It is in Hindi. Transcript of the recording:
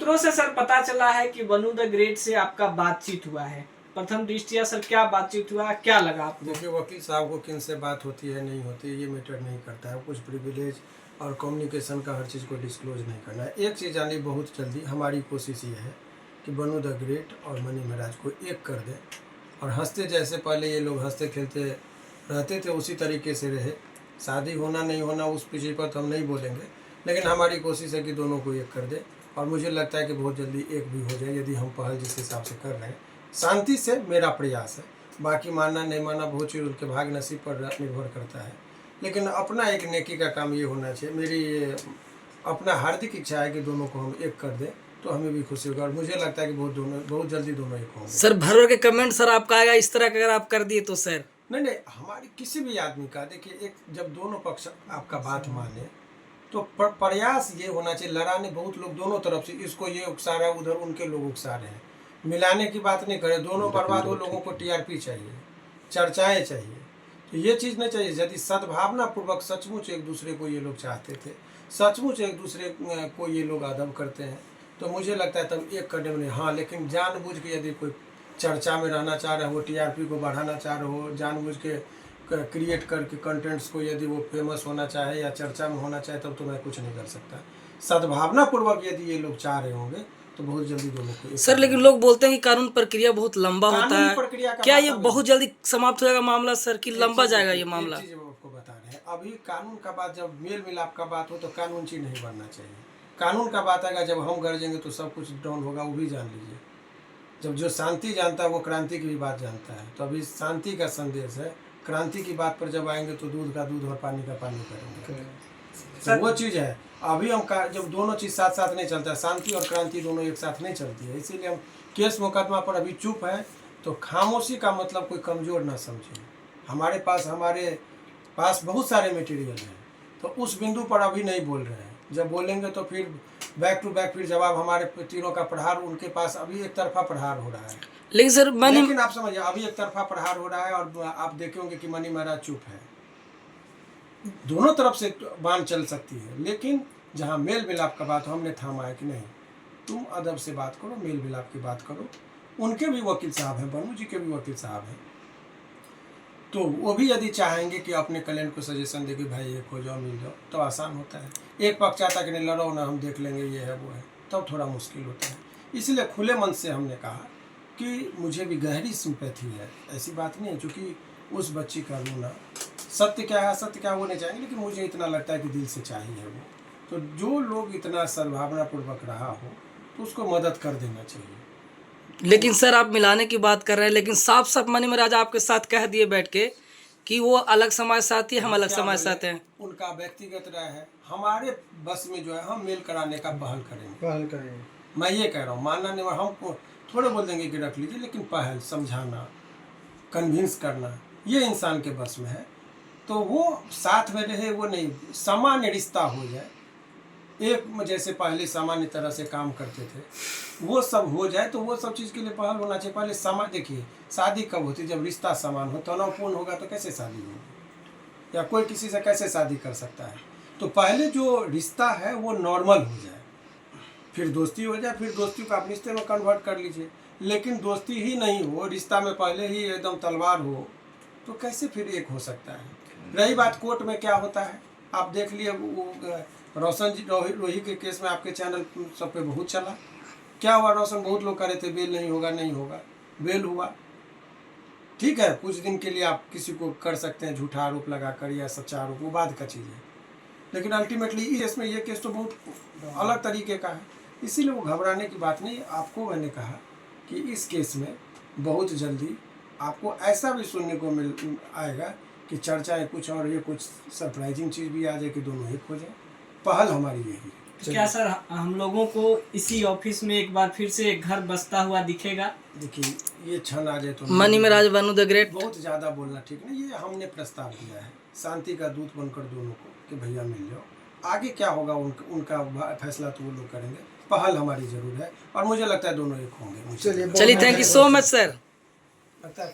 सूत्रों से सर पता चला है कि बनू द ग्रेट से आपका बातचीत हुआ है। प्रथम दृष्टिया सर क्या बातचीत हुआ, क्या लगा आपको? देखिए, वकील साहब को किन से बात होती है नहीं होती है ये मैटर नहीं करता है। कुछ प्रिविलेज और कम्युनिकेशन का हर चीज़ को डिस्क्लोज नहीं करना है। एक चीज़ जानी बहुत जल्दी हमारी कोशिश ये है कि बनू द ग्रेट और मनी महाराज को एक कर दें और हंसते जैसे पहले ये लोग हंसते खेलते रहते थे उसी तरीके से रहे। शादी होना नहीं होना उस विषय पर तो हम नहीं बोलेंगे, लेकिन हमारी कोशिश है कि दोनों को एक कर दें और मुझे लगता है कि बहुत जल्दी एक भी हो जाए यदि हम पहल जिस हिसाब से कर रहे हैं। शांति से मेरा प्रयास है, बाकी मानना नहीं मानना बहुत चीज़ उनके भाग नसीब पर निर्भर करता है, लेकिन अपना एक नेकी का काम ये होना चाहिए। मेरी ये अपना हार्दिक इच्छा है कि दोनों को हम एक कर दें तो हमें भी खुशी होगा और मुझे लगता है कि बहुत जल्दी दोनों एक होंगे। सर भर भर के कमेंट सर आपका आएगा इस तरह का अगर आप कर दिए तो सर नहीं, हमारी किसी भी आदमी का देखिए, एक जब दोनों पक्ष आपका बात माने तो प्रयास ये होना चाहिए। लड़ाने बहुत लोग दोनों तरफ से, इसको ये उकसा रहा है उधर उनके लोग उकसा रहे हैं, मिलाने की बात नहीं करें। दोनों बर्बाद हो, लोगों को टीआरपी चाहिए, चर्चाएं चाहिए, तो ये चीज़ नहीं चाहिए। यदि सद्भावना पूर्वक सचमुच एक दूसरे को ये लोग चाहते थे, सचमुच एक दूसरे को ये लोग अदब करते हैं, तो मुझे लगता है तब एक कदम नहीं। हाँ, लेकिन जानबूझ के यदि कोई चर्चा में रहना चाह रहे हो, टीआरपी को बढ़ाना चाह रहे हो, जानबूझ के क्रिएट करके कंटेंट्स को यदि वो फेमस होना चाहे या चर्चा में होना चाहे, तब तो मैं कुछ नहीं कर सकता। सद्भावना पूर्वक यदि ये लोग चाह रहे होंगे तो बहुत जल्दी दोनों को सर। लेकिन लोग बोलते हैं कि कानून प्रक्रिया बहुत लंबा होता है, क्या ये बहुत जल्दी समाप्त हो जाएगा मामला सर, कि लंबा जाएगा ये मामला? चीज़ आपको बता रहे हैं, अभी कानून का बात, जब मेल मिलाप का बात हो तो कानून चीज नहीं बनना चाहिए। कानून का बात आएगा जब हम गरजेंगे तो सब कुछ डाउन होगा, वो भी जान लीजिए। जब जो शांति जानता है वो क्रांति की भी बात जानता है, तो अभी शांति का संदेश है। क्रांति की बात पर जब आएंगे तो दूध का दूध और पानी का पानी करेंगे, तो वो चीज़ है। अभी हम जब दोनों चीज़ साथ साथ नहीं चलता है, शांति और क्रांति दोनों एक साथ नहीं चलती है, इसीलिए हम केस मुकदमा पर अभी चुप है। तो खामोशी का मतलब कोई कमज़ोर ना समझे। हमारे पास बहुत सारे मटेरियल हैं, तो उस बिंदु पर अभी नहीं बोल रहे हैं। जब बोलेंगे तो फिर बैक टू बैक फिर जवाब, हमारे तीरों का प्रहार उनके पास अभी एक तरफा प्रहार हो रहा है। लेकिन सर लेकिन आप समझिए, अभी एक तरफा प्रहार हो रहा है और आप देखेंगे कि मनी महाराज चुप है। दोनों तरफ से बाण चल सकती है, लेकिन जहाँ मेल मिलाप का बात हो, हमने थामा है कि नहीं, तुम अदब से बात करो, मेल मिलाप की बात करो। उनके भी वकील साहब हैं, बनू जी के भी वकील साहब हैं, तो वो भी यदि चाहेंगे कि अपने क्लाइंट को सजेशन दे कि भाई एक हो जाओ, मिल जाओ, तो आसान होता है। एक पक्ष चाहता कि नहीं लड़ो ना, हम देख लेंगे, ये है वो है, तब थोड़ा मुश्किल होता है। इसलिए खुले मन से हमने कहा कि मुझे भी गहरी सिंपैथी है, ऐसी बात नहीं है, क्योंकि उस बच्ची का रोना, सत्य क्या है असत्य क्या है वो नहीं चाहेंगे, लेकिन मुझे इतना लगता है कि दिल से चाहिए वो। तो जो लोग इतना सद्भावनापूर्वक रहा हो तो उसको मदद कर देना चाहिए। लेकिन सर आप मिलाने की बात कर रहे हैं, लेकिन साफ साफ मनी महाराज आपके साथ कह दिए बैठ के कि वो अलग समाज साथी है, हम अलग समाज साथी हैं। उनका व्यक्तिगत राय है, हमारे बस में जो है हम मेल कराने का पहल करेंगे। मैं ये कह रहा हूँ, मानना नहीं, हम थोड़े बोल देंगे कि रख लीजिए, लेकिन पहल, समझाना, कन्विंस करना, ये इंसान के बस में है। तो वो साथ में रहे, वो नहीं, सामान्य रिश्ता हो जाए, एक जैसे पहले सामान्य तरह से काम करते थे वो सब हो जाए, तो वो सब चीज़ के लिए पहल होना चाहिए। पहले समान, देखिए शादी कब होती है, जब रिश्ता समान हो, तनावपूर्ण होगा तो कैसे शादी होगी, या कोई किसी से कैसे शादी कर सकता है। तो पहले जो रिश्ता है वो नॉर्मल हो जाए, फिर दोस्ती हो जाए, फिर दोस्ती को आप रिश्ते में कन्वर्ट कर लीजिए। लेकिन दोस्ती ही नहीं हो, रिश्ता में पहले ही एकदम तलवार हो, तो कैसे फिर एक हो सकता है। रही बात कोर्ट में क्या होता है, आप देख लिए, रोशन जी रोही के केस में आपके चैनल सब पे बहुत चला। क्या हुआ, रोशन बहुत लोग कह रहे थे बेल नहीं होगा, बेल हुआ। ठीक है, कुछ दिन के लिए आप किसी को कर सकते हैं झूठा आरोप लगाकर या सच्चा आरोप, वो बाद का चीज़ है, लेकिन अल्टीमेटली इस में ये केस तो बहुत अलग तरीके का है, इसीलिए वो घबराने की बात नहीं। आपको मैंने कहा कि इस केस में बहुत जल्दी आपको ऐसा भी सुनने को मिल आएगा कि चर्चाएं कुछ और ये कुछ सरप्राइजिंग चीज़ भी आ जाए कि दोनों एक हो जाए। पहल हमारी यही है। क्या सर हम लोगों को इसी ऑफिस में एक बार फिर से घर बसता हुआ दिखेगा? देखिए, ये क्षण आ जाए तो मनी महाराज बनू द ग्रेट, बहुत ज़्यादा बोलना ठीक नहीं, ये हमने प्रस्ताव दिया है शांति का दूत बनकर दोनों को कि भैया मिल जाओ। आगे क्या होगा उनका फैसला तो वो लोग करेंगे, पहल हमारी जरूर है और मुझे लगता है दोनों एक होंगे। चलिए thank you so much sir. लगता है